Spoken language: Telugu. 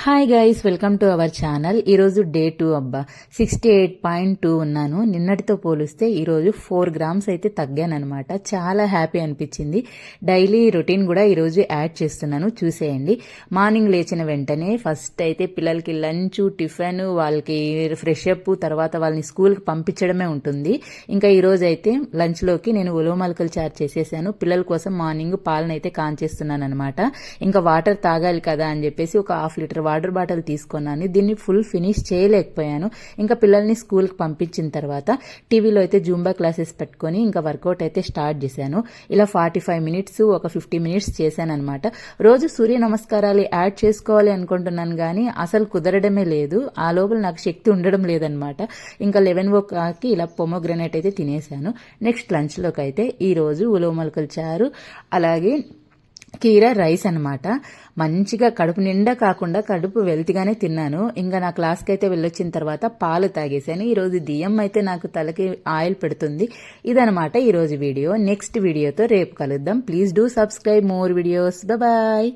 Hi guys, welcome to our channel. ఈరోజు డే 2 అబ్బా 68.2 ఉన్నాను. నిన్నటితో పోలిస్తే ఈరోజు 4 గ్రామ్స్ అయితే తగ్గానమాట. చాలా హ్యాపీ అనిపించింది. డైలీ రొటీన్ కూడా ఈరోజు యాడ్ చేస్తున్నాను, చూసేయండి. మార్నింగ్ లేచిన వెంటనే ఫస్ట్ అయితే పిల్లలకి లంచ్, టిఫిన్, వాళ్ళకి ఫ్రెష్ అప్, తర్వాత వాళ్ళని స్కూల్కి పంపించడమే ఉంటుంది. ఇంకా ఈరోజు అయితే లంచ్లోకి నేను ఉలవమలకలు చారు చేసేసాను. పిల్లల కోసం మార్నింగ్ పాలనైతే కాంచేస్తున్నాను అనమాట. ఇంకా వాటర్ తాగాలి కదా అని చెప్పేసి ఒక 1/2 లీటర్ వాటర్ బాటిల్ తీసుకున్నాను. దీన్ని ఫుల్ ఫినిష్ చేయలేకపోయాను. ఇంకా పిల్లల్ని స్కూల్కి పంపించిన తర్వాత టీవీలో అయితే జూంబా క్లాసెస్ పెట్టుకొని ఇంకా వర్కౌట్ అయితే స్టార్ట్ చేశాను. ఇలా 45 మినిట్స్, ఒక 50 మినిట్స్ చేశాను అనమాట. రోజు సూర్య నమస్కారాలు యాడ్ చేసుకోవాలి అనుకుంటున్నాను కానీ అసలు కుదరడమే లేదు. ఆ లోపల నాకు శక్తి ఉండడం లేదనమాట. ఇంకా 11 ఇలా పొమోగ్రనేట్ అయితే తినేశాను. నెక్స్ట్ లంచ్లోకి అయితే ఈరోజు ఉలవమలకల చారు, అలాగే కీరా రైస్ అనమాట. మంచిగా కడుపు నిండా కాకుండా కడుపు వెల్తిగానే తిన్నాను. ఇంకా నా క్లాస్కి అయితే వెళ్ళొచ్చిన తర్వాత పాలు తాగేశాను. ఈరోజు దియ్యం అయితే నాకు తలకి ఆయిల్ పెడుతుంది. ఇదనమాట ఈరోజు వీడియో. నెక్స్ట్ వీడియోతో రేపు కలుద్దాం. Please do subscribe more videos. Bye.